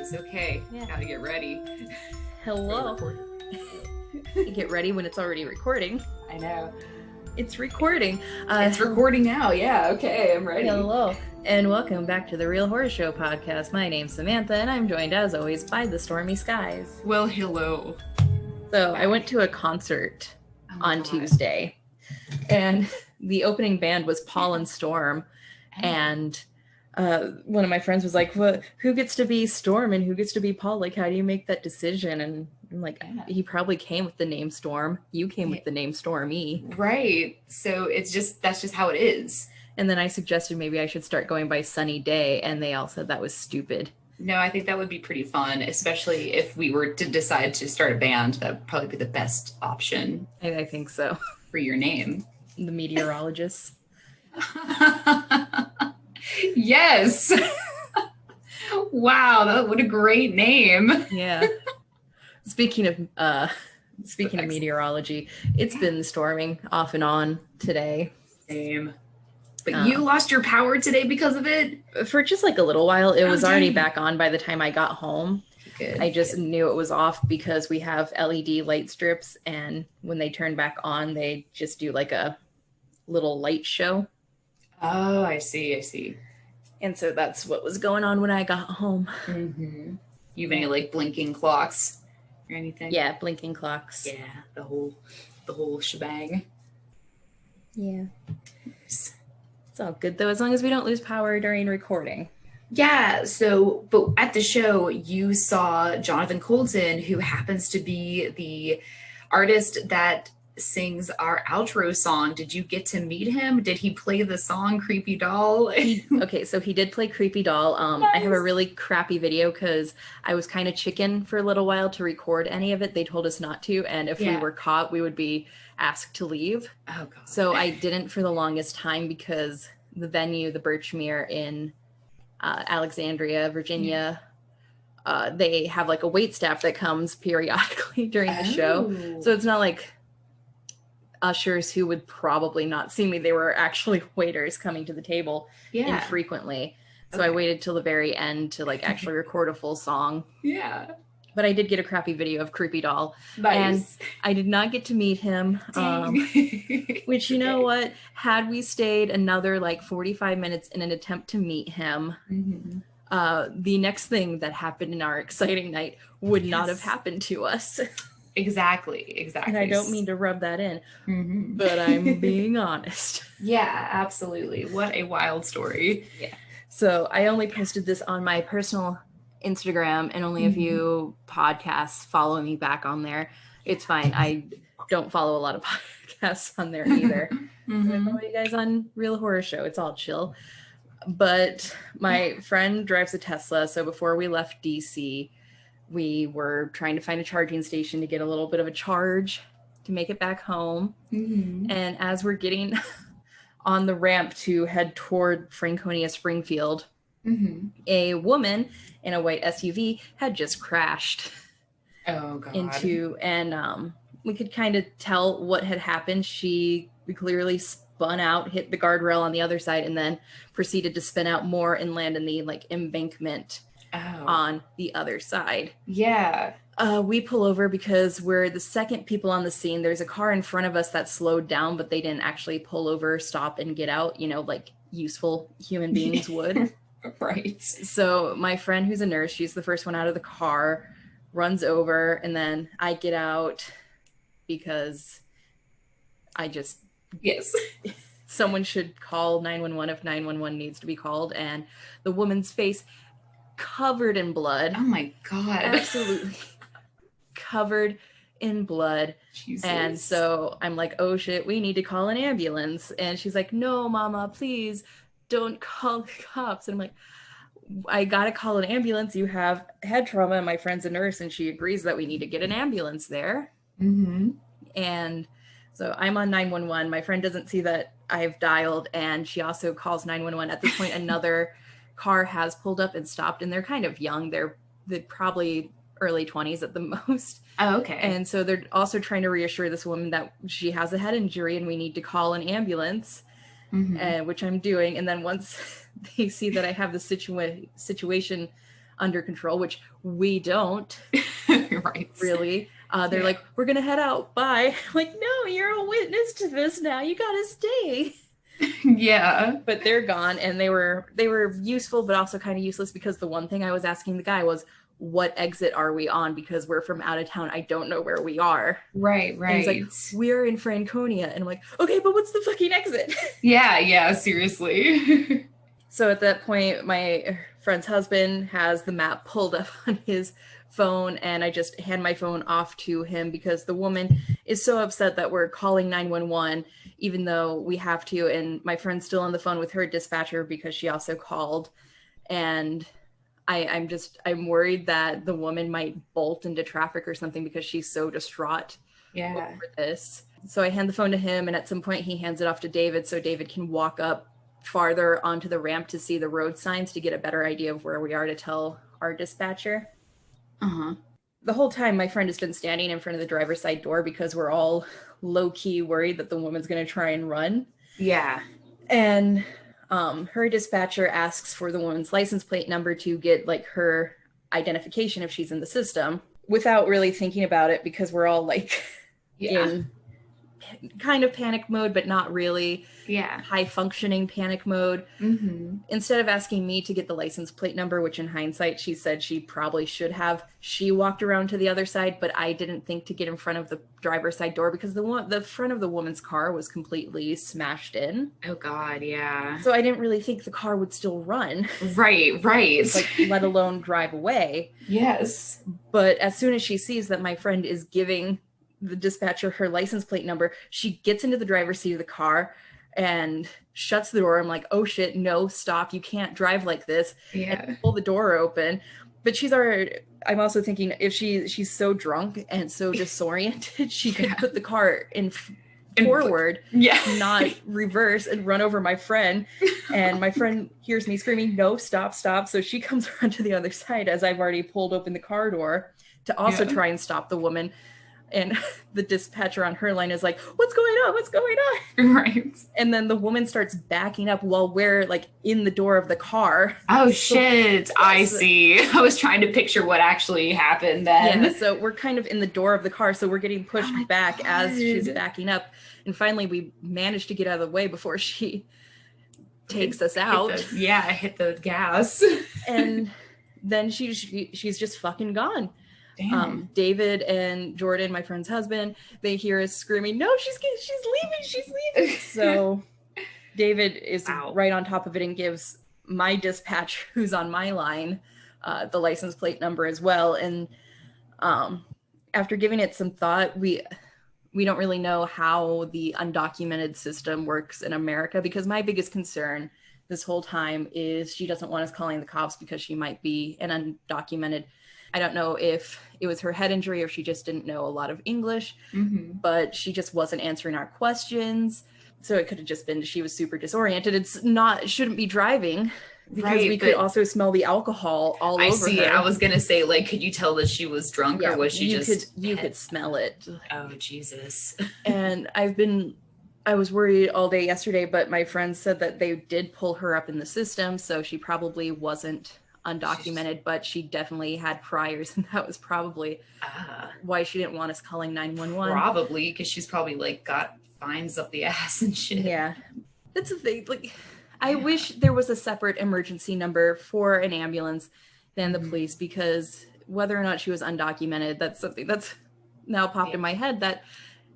is. Okay, Yeah. gotta get ready. Hello. You get ready when it's already recording. I know. It's recording. It's recording now. Yeah, okay, I'm ready. Hello, and welcome back to the Real Horror Show podcast. My name's Samantha, and I'm joined, as always, by the stormy skies. Well, hello. So I went to a concert on Tuesday, and the opening band was Paul and Storm, and one of my friends was like, "Well, who gets to be Storm and who gets to be Paul? Like, how do you make that decision?" And I'm like, he probably came with the name Storm. You came with the name Stormy. Right. So that's just how it is. And then I suggested maybe I should start going by Sunny Day, and they all said that was stupid. No, I think that would be pretty fun, especially if we were to decide to start a band. That would probably be the best option. I think so. For your name. The meteorologist. Yes. Wow, what a great name. Yeah. Speaking of meteorology, it's been storming off and on today. Same. But you lost your power today because of it? For just like a little while. It was already back on by the time I got home. Good. I just knew it was off because we have LED light strips, and when they turn back on, they just do like a little light show. Oh, I see. And so that's what was going on when I got home. Mm-hmm. You have any like blinking clocks or anything? Yeah, blinking clocks. Yeah, the whole shebang. Yeah. It's all good though, as long as we don't lose power during recording. Yeah, so, but at the show, you saw Jonathan Coulton, who happens to be the artist that sings our outro song. Did you get to meet him? Did he play the song Creepy Doll? Okay, so he did play Creepy Doll. Nice. I have a really crappy video because I was kind of chicken for a little while to record any of it. They told us not to, and if we were caught, we would be asked to leave. Oh, God. So I didn't for the longest time because the venue, the Birchmere in Alexandria, Virginia, they have like a wait staff that comes periodically during the show. So it's not like ushers who would probably not see me. They were actually waiters coming to the table infrequently. So I waited till the very end to like actually record a full song. Yeah. But I did get a crappy video of Creepy Doll. Nice. And I did not get to meet him. Which, you know what? Had we stayed another like 45 minutes in an attempt to meet him, the next thing that happened in our exciting night would not have happened to us. Exactly. And I don't mean to rub that in, but I'm being honest. Yeah, absolutely. What a wild story. Yeah. So I only posted this on my personal Instagram, and only a few podcasts follow me back on there. It's fine. I don't follow a lot of podcasts on there either. I follow you guys on Real Horror Show. It's all chill. But my friend drives a Tesla, so before we left DC, we were trying to find a charging station to get a little bit of a charge to make it back home. And as we're getting on the ramp to head toward Franconia Springfield, a woman in a white SUV had just crashed. Oh, God. And we could kind of tell what had happened. She clearly spun out, hit the guardrail on the other side, and then proceeded to spin out more and land in the like embankment on the other side. Yeah. We pull over because we're the second people on the scene. There's a car in front of us that slowed down, but they didn't actually pull over, stop, and get out, like useful human beings would. Right. So my friend who's a nurse, she's the first one out of the car, runs over, and then I get out because someone should call 911 if 911 needs to be called. And the woman's face covered in blood. Oh my God. Absolutely covered in blood. Jesus. And so I'm like, oh shit, we need to call an ambulance. And she's like, no, mama, please don't call the cops. And I'm like, I gotta call an ambulance. You have head trauma, and my friend's a nurse, and she agrees that we need to get an ambulance there. And so I'm on 911. My friend doesn't see that I've dialed, and she also calls 911. At this point, another car has pulled up and stopped, and they're kind of young. They're probably early 20s at the most. Oh, okay. And so they're also trying to reassure this woman that she has a head injury and we need to call an ambulance. Which I'm doing. And then once they see that I have the situation under control, which we don't. Right. Really. They're like, we're going to head out. Bye. I'm like, no, you're a witness to this now. You got to stay. Yeah. But they're gone, and they were useful, but also kind of useless, because the one thing I was asking the guy was, what exit are we on? Because we're from out of town. I don't know where we are. Right. And he's like, we're in Franconia. And I'm like, okay, but what's the fucking exit? Yeah, seriously. So at that point, my friend's husband has the map pulled up on his phone, and I just hand my phone off to him, because the woman is so upset that we're calling 911, even though we have to. And my friend's still on the phone with her dispatcher because she also called. And I'm worried that the woman might bolt into traffic or something, because she's so distraught over this. So I hand the phone to him, and at some point he hands it off to David, so David can walk up farther onto the ramp to see the road signs to get a better idea of where we are to tell our dispatcher. The whole time my friend has been standing in front of the driver's side door, because we're all low-key worried that the woman's going to try and run. Yeah. And her dispatcher asks for the woman's license plate number to get like her identification if she's in the system, without really thinking about it, because we're all like in kind of panic mode, but not really. High functioning panic mode. Instead of asking me to get the license plate number, which in hindsight she said she probably should have, she walked around to the other side, but I didn't think to get in front of the driver's side door, because the front of the woman's car was completely smashed in. Oh God, yeah. So I didn't really think the car would still run. Right. Like, let alone drive away. Yes. But as soon as she sees that my friend is giving the dispatcher her license plate number, she gets into the driver's seat of the car and shuts the door. I'm like, oh shit, no, stop, you can't drive like this. And pull the door open. But I'm also thinking, if she's so drunk and so disoriented, she could put the car in forward, not reverse, and run over my friend. And my friend hears me screaming, no, stop. So she comes around to the other side as I've already pulled open the car door to also try and stop the woman. And the dispatcher on her line is like, what's going on? Right. And then the woman starts backing up while we're like in the door of the car. Oh shit. I see. I was trying to picture what actually happened then. Yeah, so we're kind of in the door of the car, so we're getting pushed back as she's backing up. And finally we managed to get out of the way before she takes us out. Hit the gas. And then she's just fucking gone. Damn. David and Jordan, my friend's husband, they hear us screaming, no, she's leaving. So David is right on top of it and gives my dispatcher, who's on my line, the license plate number as well. And after giving it some thought, we don't really know how the undocumented system works in America, because my biggest concern this whole time is she doesn't want us calling the cops because she might be an undocumented. I don't know if it was her head injury or she just didn't know a lot of English, but she just wasn't answering our questions. So it could have just been she was super disoriented. Shouldn't be driving, because we could also smell the alcohol all over her. I see. I was going to say, like, could you tell that she was drunk, or was she you could smell it. Oh, Jesus. And I was worried all day yesterday, but my friends said that they did pull her up in the system, so she probably wasn't undocumented, but she definitely had priors, and that was probably why she didn't want us calling 911. Probably because she's probably like got fines up the ass and shit. Yeah, that's the thing. Like, I wish there was a separate emergency number for an ambulance than the police, because whether or not she was undocumented, that's something that's now popped in my head, that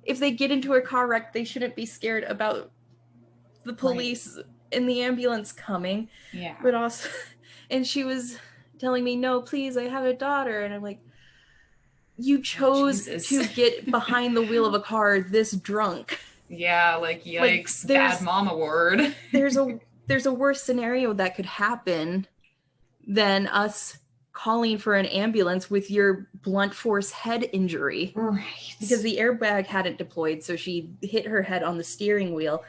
if they get into a car wreck, they shouldn't be scared about the police and the ambulance coming. Yeah. But also, and she was telling me, no, please, I have a daughter. And I'm like, you chose to get behind the wheel of a car this drunk. Yeah, like, yikes, like, bad mom award. there's a worse scenario that could happen than us calling for an ambulance with your blunt force head injury. Right. Because the airbag hadn't deployed, so she hit her head on the steering wheel.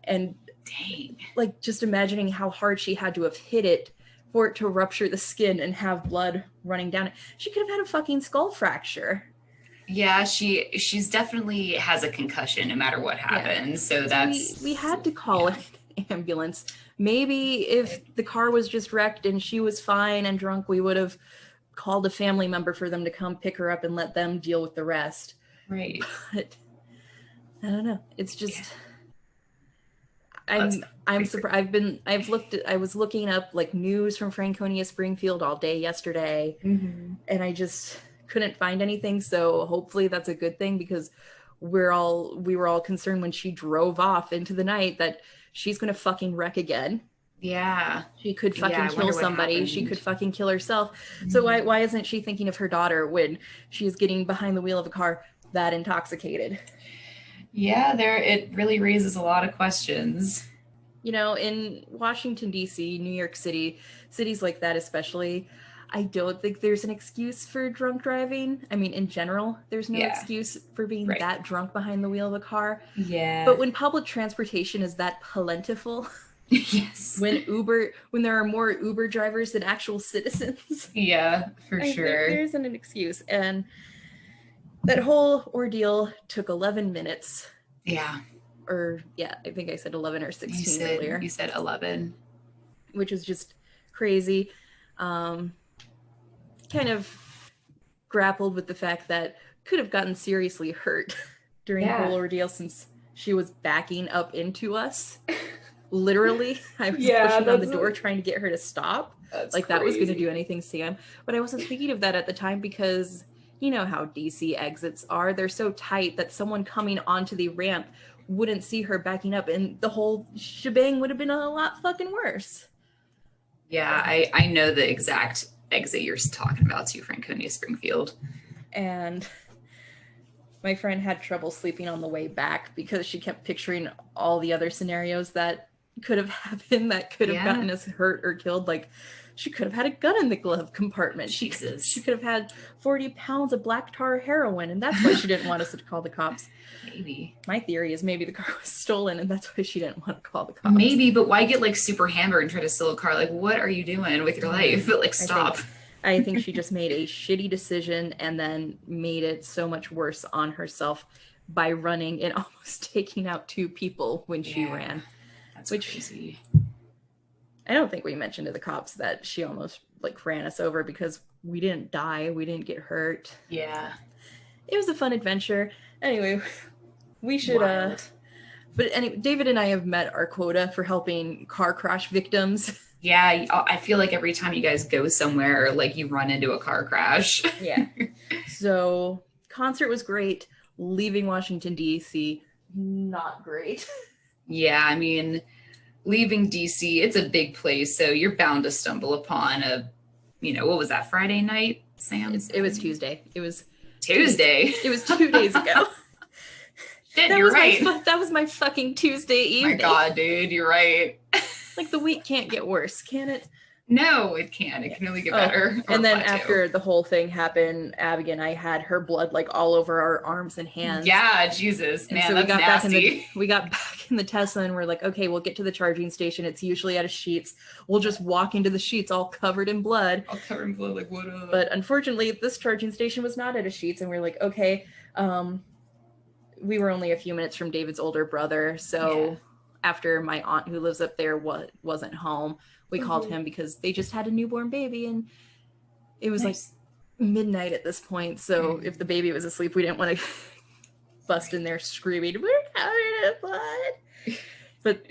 And dang, like, just imagining how hard she had to have hit it for it to rupture the skin and have blood running down it. She could have had a fucking skull fracture. Yeah, she's definitely has a concussion no matter what happens. Yeah. So that's... We had to call an ambulance. Maybe if the car was just wrecked and she was fine and drunk, we would have called a family member for them to come pick her up and let them deal with the rest. Right. But I don't know. It's just That's I'm surprised. I was looking up like news from Franconia Springfield all day yesterday, Mm-hmm. and I just couldn't find anything. So hopefully that's a good thing, because we were all concerned when she drove off into the night that she's gonna fucking wreck again. Yeah. She could Yeah, fucking I kill wonder what somebody. She happened. could fucking kill herself. So why isn't she thinking of her daughter when she is getting behind the wheel of a car that intoxicated? Yeah, it really raises a lot of questions. You know, in Washington, D.C., New York City, cities like that especially, I don't think there's an excuse for drunk driving. I mean, in general, there's no Yeah. excuse for being Right. that drunk behind the wheel of a car. Yeah. But when public transportation is that plentiful, Yes. when there are more Uber drivers than actual citizens, Yeah, for sure. there isn't an excuse. And that whole ordeal took 11 minutes. Yeah. Or, yeah, I think I said 11 or 16 earlier. You said 11. Which is just crazy. Kind of grappled with the fact that could have gotten seriously hurt during the whole ordeal, since she was backing up into us. Literally, I was pushing on the door trying to get her to stop. That's like crazy. That was going to do anything, Sam. But I wasn't thinking of that at the time, because you know how DC exits are. They're so tight that someone coming onto the ramp wouldn't see her backing up, and the whole shebang would have been a lot fucking worse. Yeah, I know the exact exit you're talking about too, Franconia Springfield. And my friend had trouble sleeping on the way back because she kept picturing all the other scenarios that could have happened, that could have gotten us hurt or killed. Like, she could have had a gun in the glove compartment. Jesus. She could have had 40 pounds of black tar heroin, and that's why she didn't want us to call the cops. Maybe. My theory is maybe the car was stolen, and that's why she didn't want to call the cops. Maybe, but why get like super hammered and try to steal a car? Like, what are you doing with your life? Like, stop. I think she just made a shitty decision and then made it so much worse on herself by running and almost taking out 2 people when she ran. That's crazy. I don't think we mentioned to the cops that she almost like ran us over, because we didn't die. We didn't get hurt. Yeah. It was a fun adventure. Anyway, we should but anyway, David and I have met our quota for helping car crash victims. Yeah, I feel like every time you guys go somewhere, like you run into a car crash. Yeah. So, concert was great. Leaving Washington, D.C., not great. Yeah, I mean, leaving D.C., it's a big place, so you're bound to stumble upon what was that, Friday night, Sam? It was Tuesday. It was Tuesday? It was 2 days ago. Shit, you're right. That was my fucking Tuesday evening. My God, dude, you're right. Like, the week can't get worse, can it? No, it can't. It can only get better. And then after the whole thing happened, Abby and I had her blood like all over our arms and hands. Yeah, Jesus, and man, so that's nasty. we got back in the Tesla and we're like, okay, we'll get to the charging station. It's usually at a Sheetz. We'll just walk into the Sheetz all covered in blood. All covered in blood, like, what up? But unfortunately, this charging station was not at a Sheetz, and we're like, okay, we were only a few minutes from David's older brother, so after my aunt who lives up there wasn't home, we called him because they just had a newborn baby, and it was like midnight at this point, so if the baby was asleep, we didn't want to bust in there screaming, we're covered in blood. But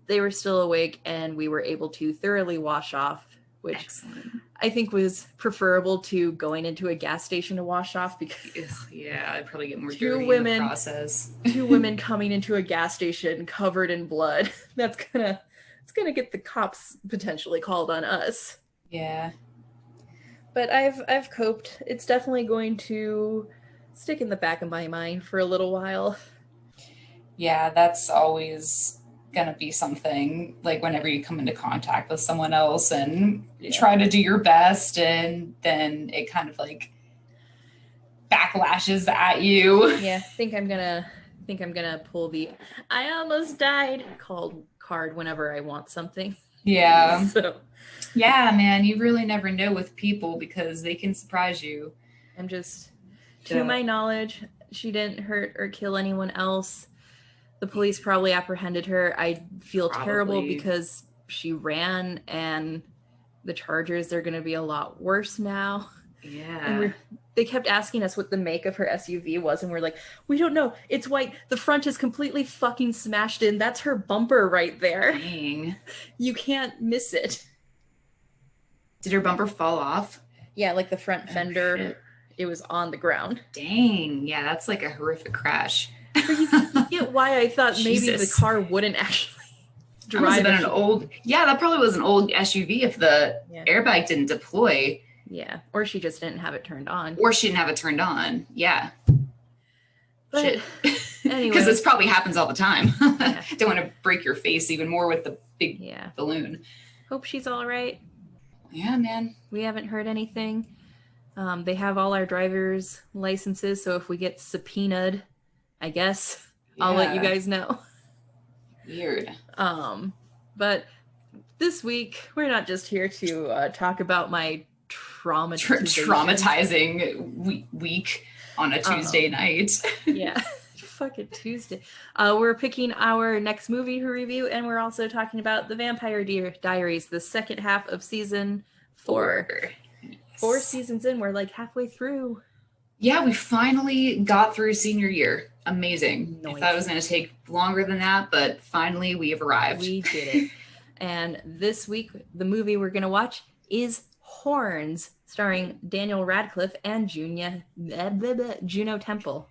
they were still awake, and we were able to thoroughly wash off, which Excellent. I think was preferable to going into a gas station to wash off, because I'd probably get more two dirty in the process. 2 women coming into a gas station covered in blood. It's gonna get the cops potentially called on us. Yeah. But I've coped. It's definitely going to stick in the back of my mind for a little while. Yeah, that's always gonna be something, like whenever you come into contact with someone else and try to do your best, and then it kind of like backlashes at you. Yeah, I think I'm gonna pull the I almost died card whenever I want something. Yeah. So yeah, man, you really never know with people because they can surprise you. I'm just, to my knowledge, she didn't hurt or kill anyone else. The police probably apprehended her. I feel terrible Probably. because she ran, and the charges are going to be a lot worse now. Yeah. And they kept asking us what the make of her SUV was, and we're like, we don't know. It's white. The front is completely fucking smashed in. That's her bumper right there. Dang. You can't miss it. Did her bumper fall off? Yeah, like the front fender, shit. it was on the ground. Dang. Yeah, that's like a horrific crash. You get why I thought maybe the Jesus. car wouldn't actually That must have drive. been an old. Yeah, that probably was an old SUV if the Yeah. airbag didn't deploy. Yeah, or she just didn't have it turned on. Or she didn't have it turned on. Yeah. But Shit. anyway. Because this probably happens all the time. Yeah. Don't want to break your face even more with the big Yeah. balloon. Hope she's all right. Yeah, man. We haven't heard anything. They have all our driver's licenses, so if we get subpoenaed, I guess I'll let you Yeah. guys know. Weird. But this week we're not just here to talk about my Traumatizing week on a Tuesday night. Yeah, fucking Tuesday. We're picking our next movie to review, and we're also talking about the Vampire Diaries, the second half of season 4. Yes. 4 seasons in, we're like halfway through. Yeah, we finally got through senior year. Amazing. Nice. I thought it was going to take longer than that, but finally we have arrived. We did it. And this week, the movie we're going to watch is Horns, starring Daniel Radcliffe and Juno Temple.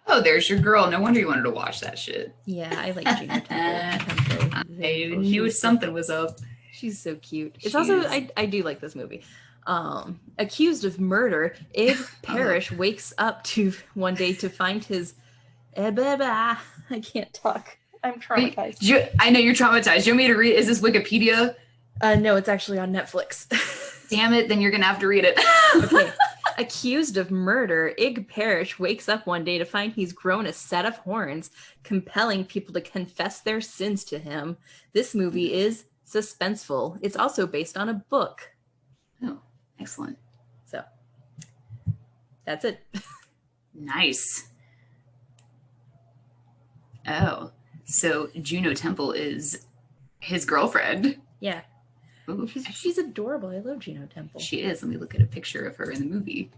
Oh, there's your girl. No wonder you wanted to watch that shit. Yeah, I like Juno Temple. I knew something was up. She's so cute. It's also, I do like this movie. Accused of murder, Ig Parrish wakes up one day to find his... I can't talk. I'm traumatized. I know you're traumatized. You want me to read? Is this Wikipedia? No, it's actually on Netflix. Damn it, then you're going to have to read it. Okay. Accused of murder, Ig Parrish wakes up one day to find he's grown a set of horns, compelling people to confess their sins to him. This movie is suspenseful. It's also based on a book. Oh, excellent. So, that's it. Nice. Oh, so Juno Temple is his girlfriend. Yeah. Ooh, She's adorable. I love Juno Temple. she is. Let me look at a picture of her in the movie.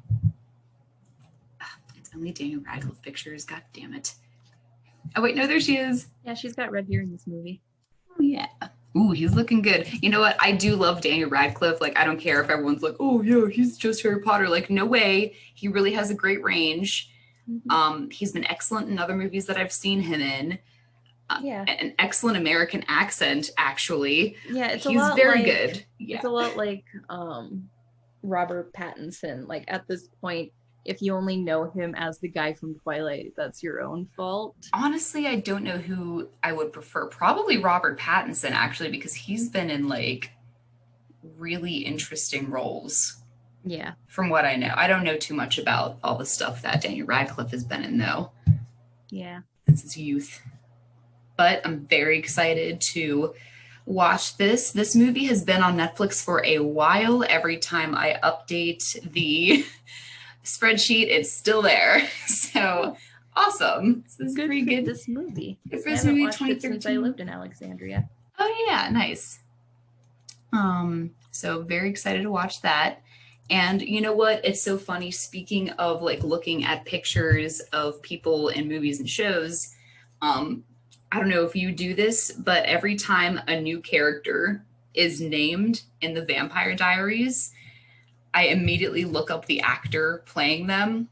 It's only Daniel Radcliffe pictures. God damn it. Oh, wait, no, there she is. Yeah, she's got red hair in this movie. Oh, yeah. Ooh, he's looking good. You know what? I do love Daniel Radcliffe. Like, I don't care if everyone's like, oh, yeah, he's just Harry Potter. Like, no way. He really has a great range. Mm-hmm. He's been excellent in other movies that I've seen him in. Yeah. An excellent American accent, actually. Yeah, it's He's a lot very like, good. Yeah. It's a lot like Robert Pattinson. Like, at this point, if you only know him as the guy from Twilight, that's your own fault. Honestly, I don't know who I would prefer. Probably Robert Pattinson, actually, because he's been in like really interesting roles. Yeah. From what I know. I don't know too much about all the stuff that Daniel Radcliffe has been in, though. Yeah. Since his youth. But I'm very excited to watch this. This movie has been on Netflix for a while. Every time I update the spreadsheet, it's still there. So awesome. This is Good pretty for good. this movie. Good for I this haven't movie, watched it since I 2013. lived in Alexandria. Oh yeah, nice. So very excited to watch that. And you know what? It's so funny. Speaking of like looking at pictures of people in movies and shows, I don't know if you do this, but every time a new character is named in the Vampire Diaries, I immediately look up the actor playing them.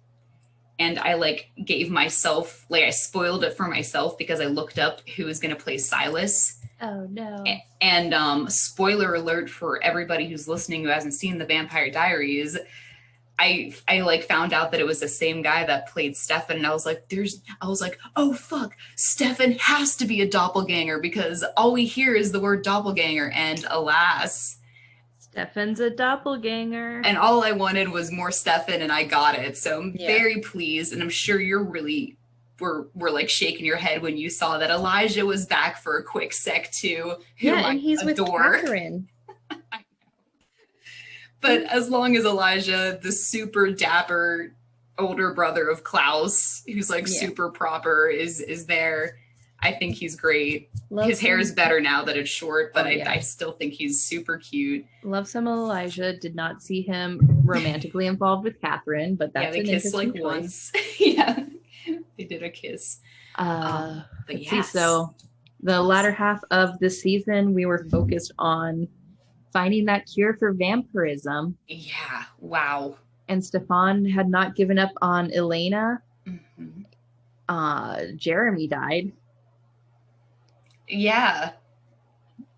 And I like gave myself, like I spoiled it for myself because I looked up who was going to play Silas. Oh no. And spoiler alert for everybody who's listening who hasn't seen the Vampire Diaries, I like found out that it was the same guy that played Stefan, and I was like, oh fuck, Stefan has to be a doppelganger because all we hear is the word doppelganger, and alas, Stefan's a doppelganger. and all I wanted was more Stefan, and I got it. So I'm very pleased, and I'm sure you're really were like shaking your head when you saw that Elijah was back for a quick sec too. Yeah, and he's with Catherine. But as long as Elijah, the super dapper older brother of Klaus, who's like super proper, is there, I think he's great. Love His hair is some- better now that it's short, but yeah. I still think he's super cute. Love some Elijah. Did not see him romantically involved with Catherine, but that's they an kissed interesting like choice. once. Yeah, they did a kiss. But But see, yes. so the latter half of the season, we were focused on finding that cure for vampirism. Yeah, wow. And Stefan had not given up on Elena. Mm-hmm. Jeremy died. Yeah.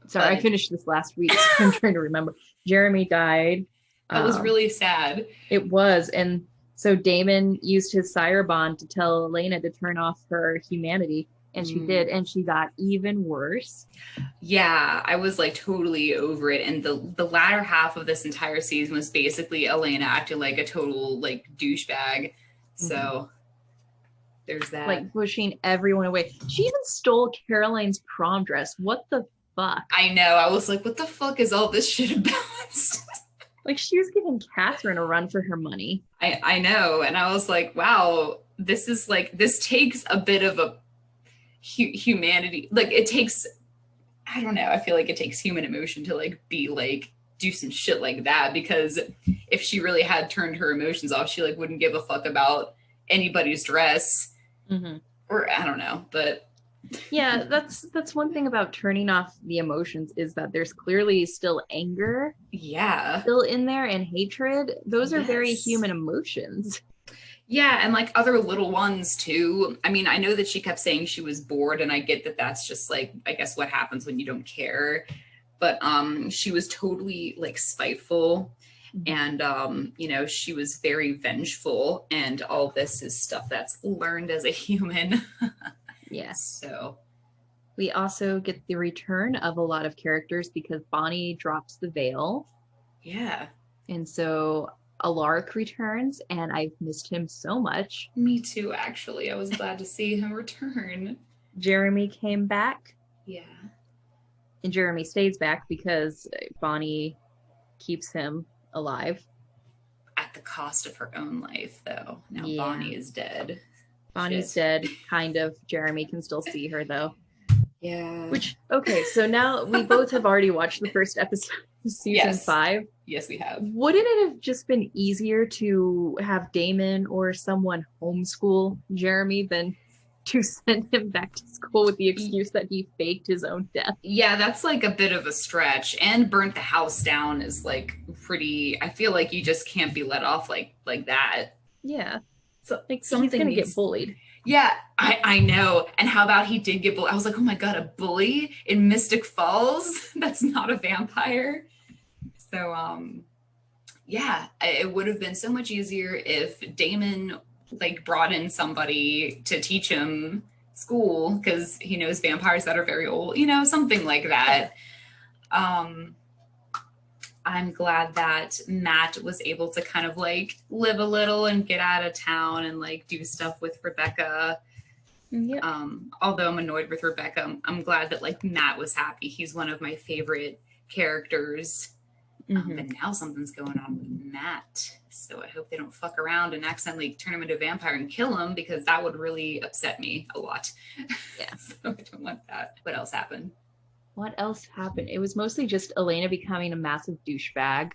Sorry, I finished this last week, so I'm trying to remember. Jeremy died. That was really sad. It was. And so Damon used his sire bond to tell Elena to turn off her humanity. And she did. And she got even worse. Yeah, I was like totally over it. And the latter half of this entire season was basically Elena acting like a total like douchebag. So there's that. Like pushing everyone away. She even stole Caroline's prom dress. What the fuck? I know. I was like, what the fuck is all this shit about? Like she was giving Catherine a run for her money. I know. And I was like, wow, this is like, this takes a bit of a humanity. Like it takes, I don't know. I feel like it takes human emotion to like be like, do some shit like that. Because if she really had turned her emotions off, she like wouldn't give a fuck about anybody's dress. Or I don't know, but yeah, that's one thing about turning off the emotions is that there's clearly still anger, still in there, and hatred. Those are very human emotions. Yeah, and like other little ones too. I mean, I know that she kept saying she was bored, and I get that that's just like, I guess what happens when you don't care. But she was totally like spiteful. And, you know, she was very vengeful, and all this is stuff that's learned as a human. Yes. So we also get the return of a lot of characters because Bonnie drops the veil. Yeah. And so Alaric returns, and I've missed him so much. Me too, actually. I was glad to see him return. Jeremy came back. Yeah. And Jeremy stays back because Bonnie keeps him alive. At the cost of her own life, though. Now Bonnie is dead. Bonnie's dead, kind of. Jeremy can still see her, though. Yeah. Which, okay, so now we both have already watched the first episode of season 5. Yes, we have. Wouldn't it have just been easier to have Damon or someone homeschool Jeremy than to send him back to school with the excuse that he faked his own death? Yeah, that's like a bit of a stretch. And burnt the house down is like pretty, I feel like you just can't be let off like that. Yeah. So like something he's gonna get bullied. Yeah, I know. And how about he did get bullied? I was like, oh my God, a bully in Mystic Falls? That's not a vampire. So, yeah, it would have been so much easier if Damon like brought in somebody to teach him school because he knows vampires that are very old, you know, something like that. I'm glad that Matt was able to kind of like live a little and get out of town and like do stuff with Rebecca. Yeah. Although I'm annoyed with Rebecca, I'm glad that like Matt was happy. He's one of my favorite characters. But now something's going on with Matt. So I hope they don't fuck around and accidentally turn him into a vampire and kill him, because that would really upset me a lot. Yeah. So I don't want that. What else happened? What else happened? It was mostly just Elena becoming a massive douchebag.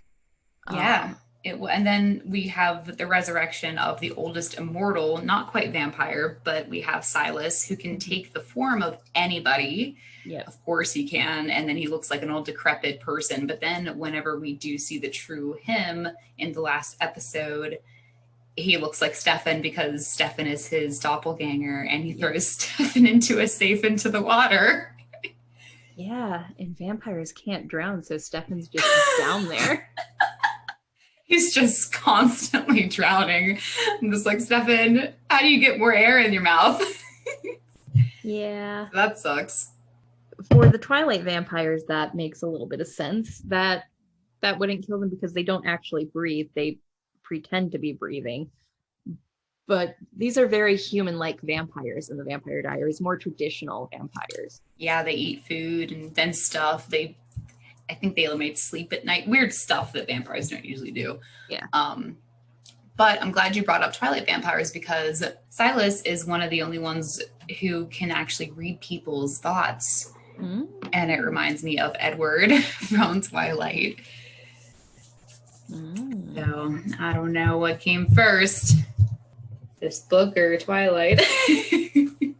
Yeah. And then we have the resurrection of the oldest immortal, not quite vampire, but we have Silas, who can take the form of anybody. Yeah. Of course he can. And then he looks like an old decrepit person. But then whenever we do see the true him in the last episode, he looks like Stefan because Stefan is his doppelganger, and he throws Stefan into a safe into the water. Yeah, and vampires can't drown, so Stefan's just down there. He's just constantly drowning. I'm just like, Stefan, how do you get more air in your mouth? Yeah. That sucks. For the Twilight vampires, that makes a little bit of sense. That wouldn't kill them because they don't actually breathe. They pretend to be breathing. But these are very human-like vampires in the Vampire Diaries, more traditional vampires. Yeah, they eat food and then stuff. I think they eliminate sleep at night. Weird stuff that vampires don't usually do. Yeah. But I'm glad you brought up Twilight vampires, because Silas is one of the only ones who can actually read people's thoughts. Mm. And it reminds me of Edward from Twilight. Mm. So I don't know what came first, this book or Twilight.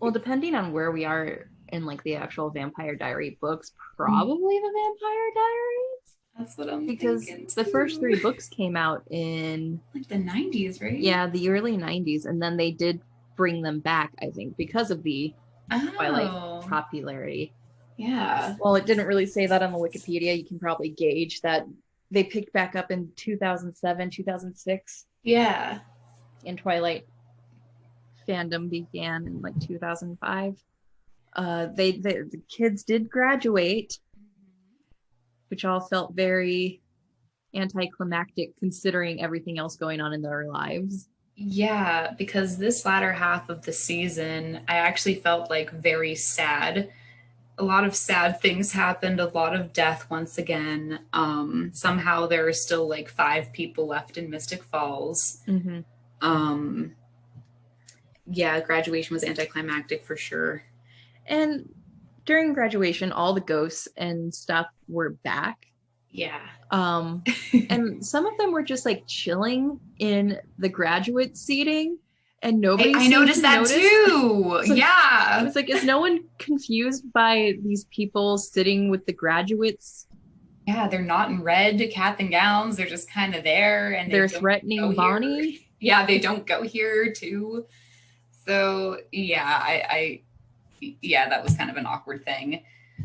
Well, depending on where we are in like the actual Vampire Diary books, probably the Vampire Diaries. That's what I'm because thinking. the first 3 books came out in like the 90s, right? Yeah, the early 90s, and then they did bring them back, I think, because of the Twilight popularity. Yeah. Well, it didn't really say that on the Wikipedia. You can probably gauge that they picked back up in 2007, 2006. Yeah. And Twilight fandom began in like 2005. The kids did graduate, which all felt very anticlimactic considering everything else going on in their lives. Yeah, because this latter half of the season, I actually felt like very sad. A lot of sad things happened, a lot of death once again. Somehow there are still like 5 people left in Mystic Falls. Mm-hmm. Yeah, graduation was anticlimactic for sure. And during graduation, all the ghosts and stuff were back. Yeah. And some of them were just like chilling in the graduate seating, and nobody I noticed that too. So yeah. I was like, is no one confused by these people sitting with the graduates? Yeah, they're not in red cap and gowns. They're just kind of there, and they're threatening Bonnie. Here. Yeah, they don't go here too. So yeah, yeah, that was kind of an awkward thing.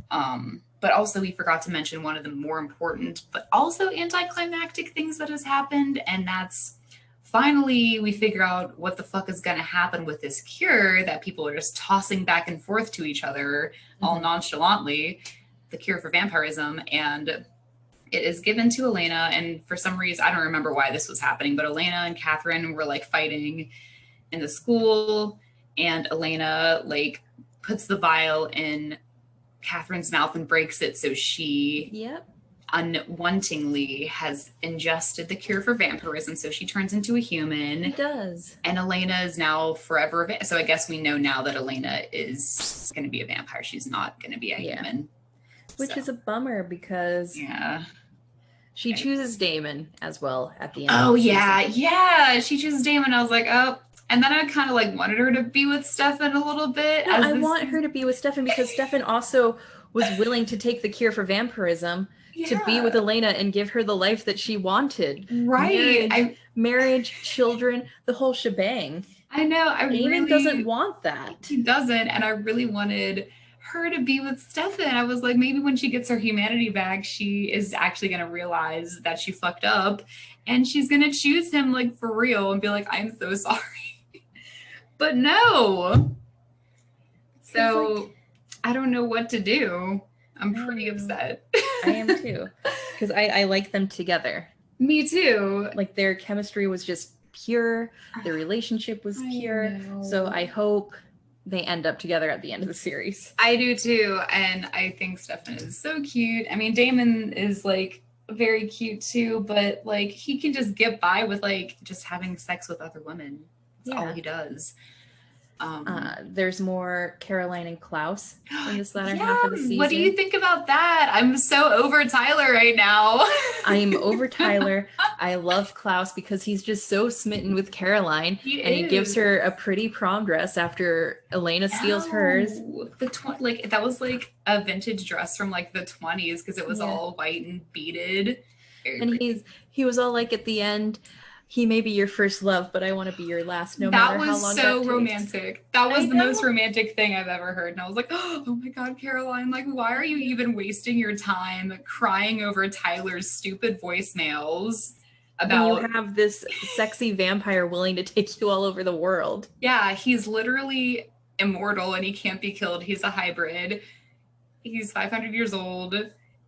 But also we forgot to mention one of the more important, but also anticlimactic things that has happened. And that's finally we figure out what the fuck is going to happen with this cure that people are just tossing back and forth to each other all nonchalantly, the cure for vampirism. And it is given to Elena. And for some reason, I don't remember why this was happening, but Elena and Catherine were like fighting in the school, and Elena like puts the vial in Catherine's mouth and breaks it, so she unwantingly has ingested the cure for vampirism, so she turns into a human. It does. And Elena is now forever so I guess we know now that Elena is going to be a vampire. She's not going to be a human. Which is a bummer because she chooses Damon as well at the end. Oh, yeah. She chooses Damon. I was like, oh. And then I kind of like wanted her to be with Stefan a little bit. No, I want her to be with Stefan because Stefan also was willing to take the cure for vampirism to be with Elena and give her the life that she wanted. Right. Marriage, children, the whole shebang. I know. Damon doesn't want that. He doesn't. And I really wanted her to be with Stefan. I was like, maybe when she gets her humanity back, she is actually going to realize that she fucked up and she's going to choose him like for real and be like, I'm so sorry. But no. So I don't know what to do. I'm pretty upset. I am too. Because I like them together. Me too. Like their chemistry was just pure. Their relationship was pure. So I hope they end up together at the end of the series. I do too. And I think Stefan is so cute. I mean, Damon is like very cute too, but like he can just get by with like just having sex with other women. That's all he does. There's more Caroline and Klaus in this latter half of the season. What do you think about that? I'm so over Tyler right now. I'm over Tyler. I love Klaus because he's just so smitten with Caroline. He gives her a pretty prom dress after Elena steals hers. That was like a vintage dress from like the 20s because it was all white and beaded. And he was all like at the end, he may be your first love, but I want to be your last, no matter how long that takes. That was so romantic. That was the most romantic thing I've ever heard. And I was like, oh my God, Caroline, like, why are you even wasting your time crying over Tyler's stupid voicemails about... When you have this sexy vampire willing to take you all over the world. Yeah, he's literally immortal and he can't be killed. He's a hybrid. He's 500 years old.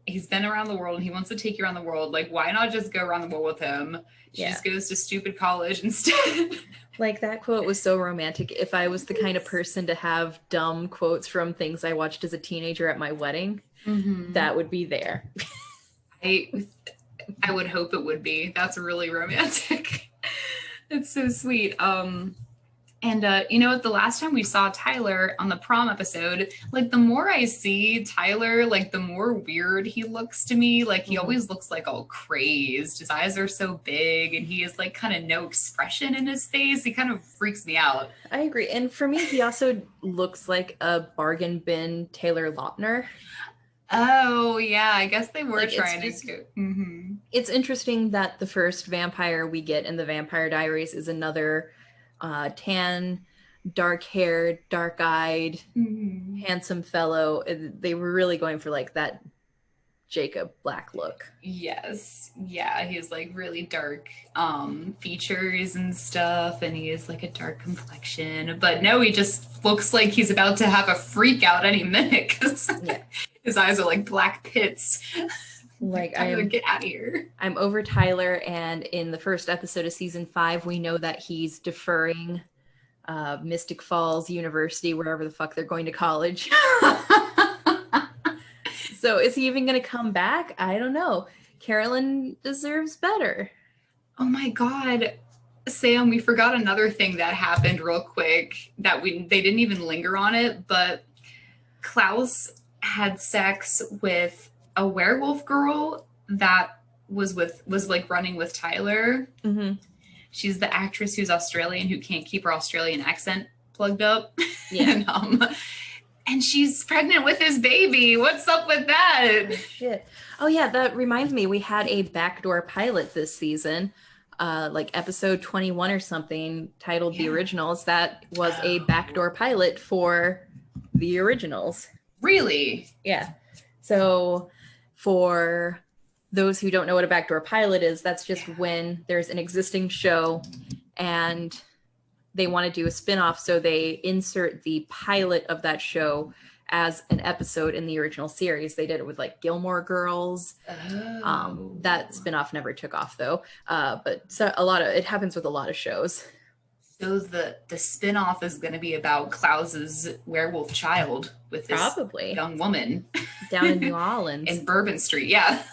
He's been around the world and he wants to take you around the world. Like, why not just go around the world with him? She just goes to stupid college instead. Like, that quote was so romantic. If I was the kind of person to have dumb quotes from things I watched as a teenager at my wedding, that would be there. I would hope it would be. That's really romantic. It's so sweet. And And you know, the last time we saw Tyler on the prom episode, like the more I see Tyler, like the more weird he looks to me. Like he always looks like all crazed. His eyes are so big and he has like kind of no expression in his face. He kind of freaks me out. I agree. And for me, he also looks like a bargain bin Taylor Lautner. Oh, yeah. I guess they were Like, trying to go. Mm-hmm. It's interesting that the first vampire we get in the Vampire Diaries is another tan, dark-haired, dark-eyed, handsome fellow. They were really going for like that Jacob Black look. Yes. Yeah, he has like really dark features and stuff, and he has like a dark complexion. But no, he just looks like he's about to have a freak out any minute because his eyes are like black pits. Like, Tyler, get out of here. I'm over Tyler, and in the first episode of season 5, we know that he's deferring Mystic Falls University, wherever the fuck they're going to college. So is he even going to come back? I don't know. Carolyn deserves better. Oh my God. Sam, we forgot another thing that happened real quick that they didn't even linger on it, but Klaus had sex with a werewolf girl that was like running with Tyler. Mm-hmm. She's the actress who's Australian who can't keep her Australian accent plugged up. Yeah. And she's pregnant with his baby. What's up with that? Oh, shit. Oh yeah, that reminds me. We had a backdoor pilot this season, like episode 21 or something, titled The Originals. That was a backdoor pilot for The Originals. Really? Yeah. So for those who don't know what a backdoor pilot is, that's just when there's an existing show and they want to do a spinoff, so they insert the pilot of that show as an episode in the original series. They did it with like Gilmore Girls. Oh. That spinoff never took off though. But so it happens with a lot of shows. So the spinoff is going to be about Klaus's werewolf child with this young woman down in New Orleans in Bourbon Street. Yeah.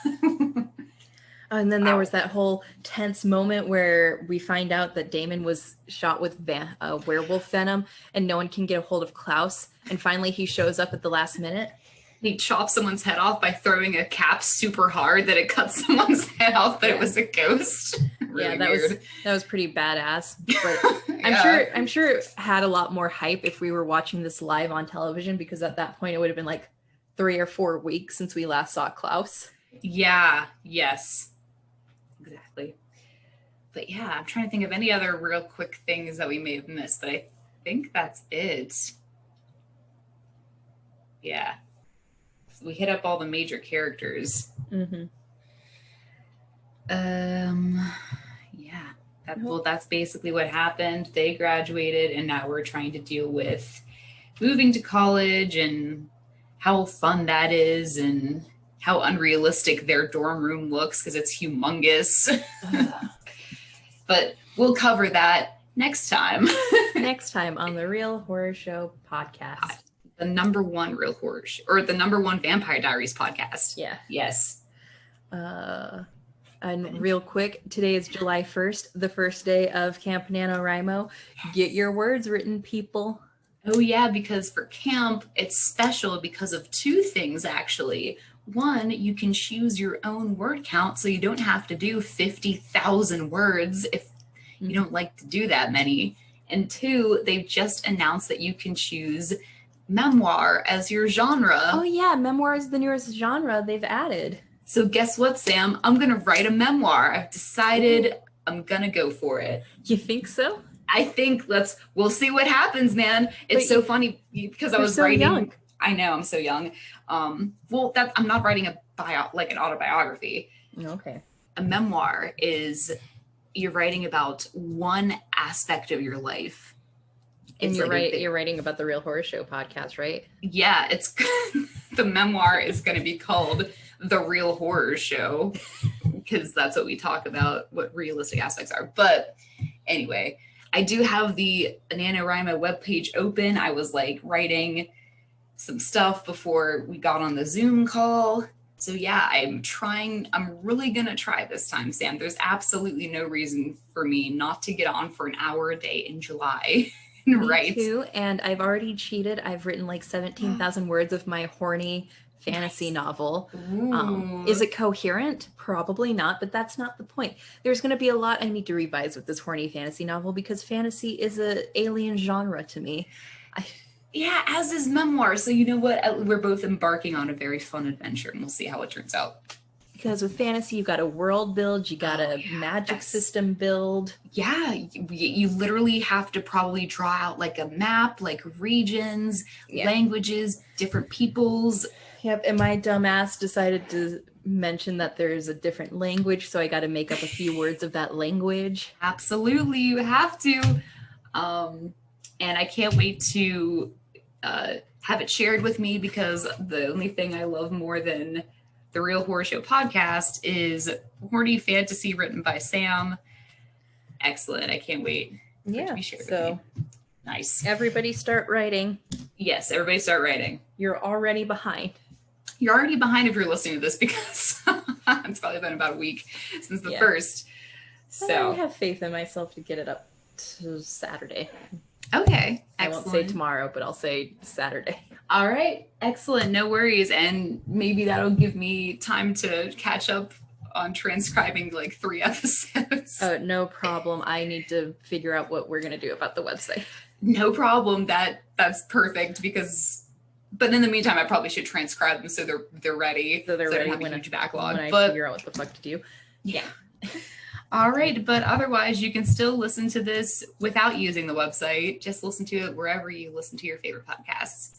And then there was that whole tense moment where we find out that Damon was shot with werewolf venom and no one can get a hold of Klaus. And finally he shows up at the last minute. He chops someone's head off by throwing a cap super hard that it cuts someone's head off, but it was a ghost. Really that was pretty badass. But I'm sure it had a lot more hype if we were watching this live on television, because at that point it would have been like 3 or 4 weeks since we last saw Klaus. Yeah, yes. Exactly. But yeah, I'm trying to think of any other real quick things that we may have missed, but I think that's it. Yeah. So we hit up all the major characters. Mm-hmm. Yeah. That's basically what happened. They graduated and now we're trying to deal with moving to college and how fun that is and how unrealistic their dorm room looks because it's humongous. But we'll cover that next time. Next time on the Real Horror Show podcast. The number one Real Horror Show, or the number one Vampire Diaries podcast. Yeah. Yes. And real quick, today is July 1st, the first day of Camp Nanowrimo. Get your words written, people. Oh yeah, because for camp, it's special because of 2 things, actually. 1, you can choose your own word count, so you don't have to do 50,000 words if you don't like to do that many. And 2, they've just announced that you can choose memoir as your genre. Oh yeah, memoir is the newest genre they've added. So guess what, Sam? I'm going to write a memoir. I've decided I'm going to go for it. You think so? I think we'll see what happens, man. It's so funny because I was writing. Young. I know, I'm so young. I'm not writing an autobiography. Okay. A memoir is you're writing about one aspect of your life. And you're writing about the Real Horror Show podcast, right? Yeah, it's the memoir is going to be called The Real Horror Show because that's what we talk about, what realistic aspects are. But anyway, I do have the NaNoWriMo webpage open. I was like writing some stuff before we got on the Zoom call. So yeah, I'm really going to try this time, Sam. There's absolutely no reason for me not to get on for an hour a day in July. Me Right. too, and I've already cheated. I've written like 17,000 words of my horny fantasy novel. Is it coherent? Probably not, but that's not the point. There's going to be a lot I need to revise with this horny fantasy novel because fantasy is a alien genre to me. Yeah, as is memoir. So you know what? We're both embarking on a very fun adventure, and we'll see how it turns out. Because with fantasy, you got a world build, you got a magic system build. Yeah, you literally have to probably draw out like a map, like regions, languages, different peoples. Yep, and my dumbass decided to mention that there's a different language, so I got to make up a few words of that language. Absolutely, you have to. And I can't wait to have it shared with me because the only thing I love more than the Real Horror Show podcast is horny fantasy written by Sam. Excellent. I can't wait for it to be shared with me. Nice. Everybody start writing. Yes, everybody start writing. You're already behind. You're already behind if you're listening to this because it's probably been about a week since the first. So I have faith in myself to get it up to Saturday. Okay. Excellent. I won't say tomorrow, but I'll say Saturday. All right. Excellent. No worries. And maybe that'll give me time to catch up on transcribing like 3 episodes. Oh, no problem. I need to figure out what we're going to do about the website. No problem. That's perfect because, but in the meantime, I probably should transcribe them so they're ready. So they're ready have when a huge backlog. When I figure out what the fuck to do. Yeah. All right, but otherwise you can still listen to this without using the website. Just listen to it wherever you listen to your favorite podcasts.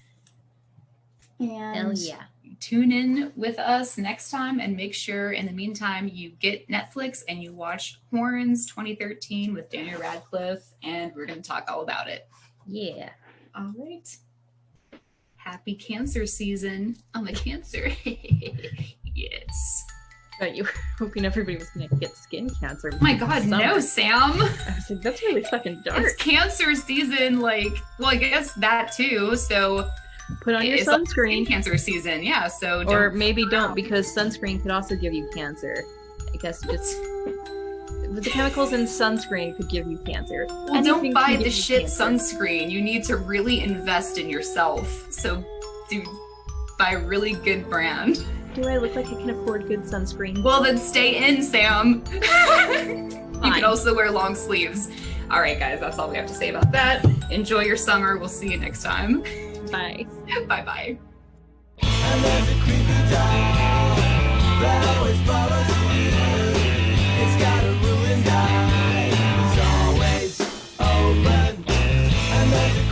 And hell yeah. Tune in with us next time and make sure in the meantime you get Netflix and you watch Horns 2013 with Daniel Radcliffe, and we're going to talk all about it. Yeah. All right. Happy cancer season. I'm a cancer. Yes. But you were hoping everybody was going to get skin cancer. Oh my God, no, Sam. I was like, that's really fucking dark. It's cancer season, like, well, I guess that too. So put on your sunscreen. Cancer season, yeah. So or maybe don't, because sunscreen could also give you cancer. I guess just the chemicals in sunscreen could give you cancer. Well, don't buy the shit sunscreen. You need to really invest in yourself. So buy a really good brand. Do I look like I can afford good sunscreen? Well, then stay in, Sam. You can also wear long sleeves. All right, guys, that's all we have to say about that. Enjoy your summer. We'll see you next time. Bye. Bye-bye. And there's a creepy dog that always follows you. It's got a ruined eye. It's always open. And there's a